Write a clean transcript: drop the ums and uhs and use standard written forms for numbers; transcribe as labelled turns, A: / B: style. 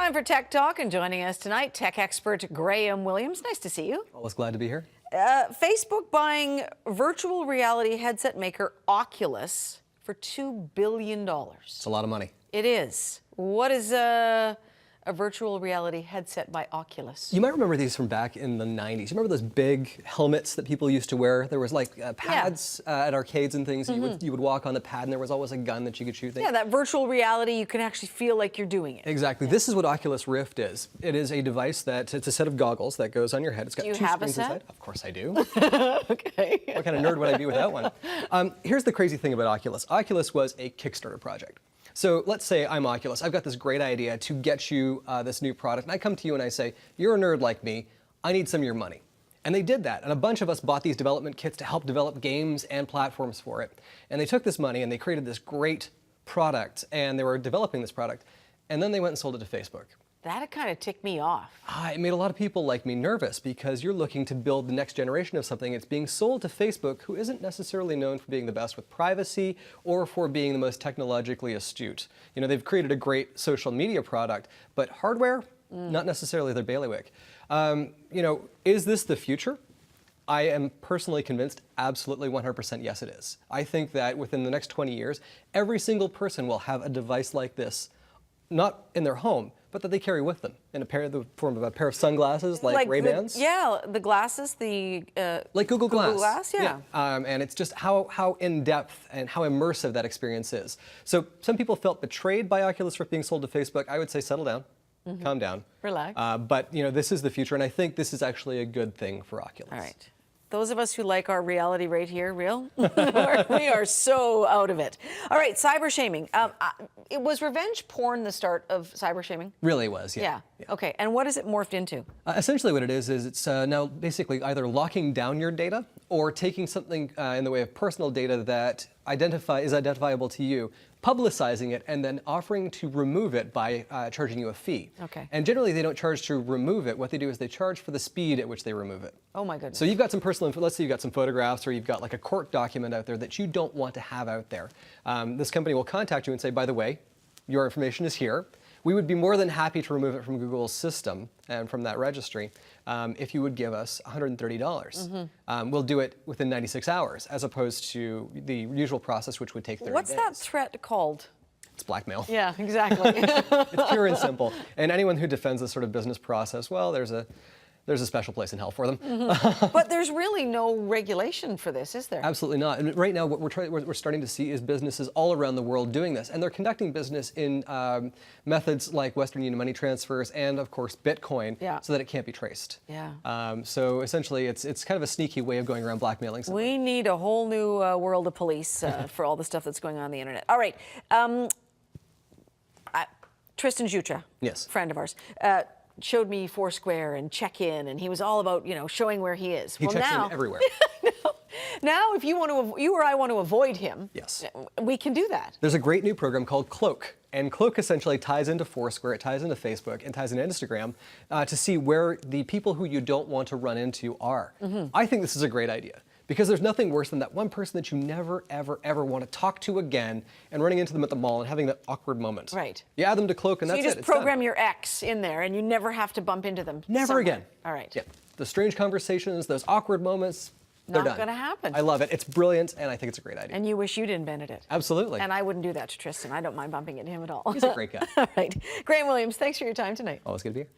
A: Time for Tech Talk, and joining us tonight, tech expert Graham Williams. Nice to see you.
B: Always glad to be here.
A: Facebook buying virtual reality headset maker Oculus for $2 billion.
B: It's a lot of money.
A: It is. What is a virtual reality headset by Oculus?
B: You might remember these from back in the 90s. You remember those big helmets that people used to wear? There was like pads at arcades and things. You would walk on the pad and there was always a gun that you could shoot things.
A: Yeah, that virtual reality, you can actually feel like you're doing it.
B: Exactly. Yeah. This is what Oculus Rift is. It is a device that, it's a set of goggles that goes on your head. It's got two screens inside. Of course I do.
A: Okay.
B: What kind of nerd would I be without one? Here's the crazy thing about Oculus. Oculus was a Kickstarter project. So let's say I'm Oculus. I've got this great idea to get you this new product. And I come to you and I say, you're a nerd like me. I need some of your money. And they did that. And a bunch of us bought these development kits to help develop games and platforms for it. And they took this money and they created this great product. And they were developing this product. And then they went and sold it to Facebook.
A: That kind of ticked me off.
B: It made a lot of people like me nervous because you're looking to build the next generation of something. It's being sold to Facebook, who isn't necessarily known for being the best with privacy or for being the most technologically astute. You know, they've created a great social media product, but hardware, not necessarily their bailiwick. You know, is this the future? I am personally convinced absolutely 100% yes it is. I think that within the next 20 years, every single person will have a device like this, not in their home, but that they carry with them in the form of a pair of sunglasses like Ray-Bans.
A: Yeah, the glasses,
B: like Google Glass.
A: Google Glass, yeah.
B: And it's just how in-depth and how immersive that experience is. So some people felt betrayed by Oculus Rift being sold to Facebook. I would say settle down, calm down.
A: Relax.
B: But you know, this is the future, and I think this is actually a good thing for Oculus.
A: All right. Those of us who like our reality right here, real, we are so out of it. All right, cyber shaming. It was revenge porn the start of cyber shaming?
B: Really was, yeah.
A: Okay, and what has it morphed into?
B: Essentially what it is it's now basically either locking down your data or taking something in the way of personal data that is identifiable to you, publicizing it, and then offering to remove it by charging you a fee.
A: Okay.
B: And generally they don't charge to remove it. What they do is they charge for the speed at which they remove it.
A: Oh my goodness.
B: So you've got some personal info. Let's say you've got some photographs or you've got like a court document out there that you don't want to have out there. This company will contact you and say, by the way, your information is here. We would be more than happy to remove it from Google's system and from that registry if you would give us $130. We'll do it within 96 hours, as opposed to the usual process, which would take 30 days.
A: What's that threat called?
B: It's blackmail.
A: Yeah, exactly.
B: It's pure and simple. And anyone who defends this sort of business process, well, there's a special place in hell for them.
A: But there's really no regulation for this, is there?
B: Absolutely not. And right now, what we're starting to see is businesses all around the world doing this, and they're conducting business in methods like Western Union money transfers and, of course, Bitcoin, so that it can't be traced.
A: Yeah.
B: So essentially, it's kind of a sneaky way of going around blackmailing someone.
A: We need a whole new world of police for all the stuff that's going on the internet. All right. Tristan Jutra,
B: yes,
A: friend of ours. Showed me Foursquare and check-in, and he was all about, you know, showing where he is.
B: He checks in everywhere.
A: Now, if you or I want to avoid him,
B: yes,
A: we can do that.
B: There's a great new program called Cloak, and Cloak essentially ties into Foursquare, it ties into Facebook, and ties into Instagram to see where the people who you don't want to run into are. I think this is a great idea. Because there's nothing worse than that one person that you never, ever, ever want to talk to again and running into them at the mall and having that awkward moment.
A: Right.
B: You add them to Cloak and that's it.
A: So you just program your ex in there and you never have to bump into them.
B: Never again.
A: All right.
B: Yeah. The strange conversations, those awkward moments, they're done.
A: Not going to happen.
B: I love it. It's brilliant and I think it's a great idea.
A: And you wish you'd invented it.
B: Absolutely.
A: And I wouldn't do that to Tristan. I don't mind bumping into him at all.
B: He's a great guy.
A: All right. Graham Williams, thanks for your time tonight.
B: Always good to be here.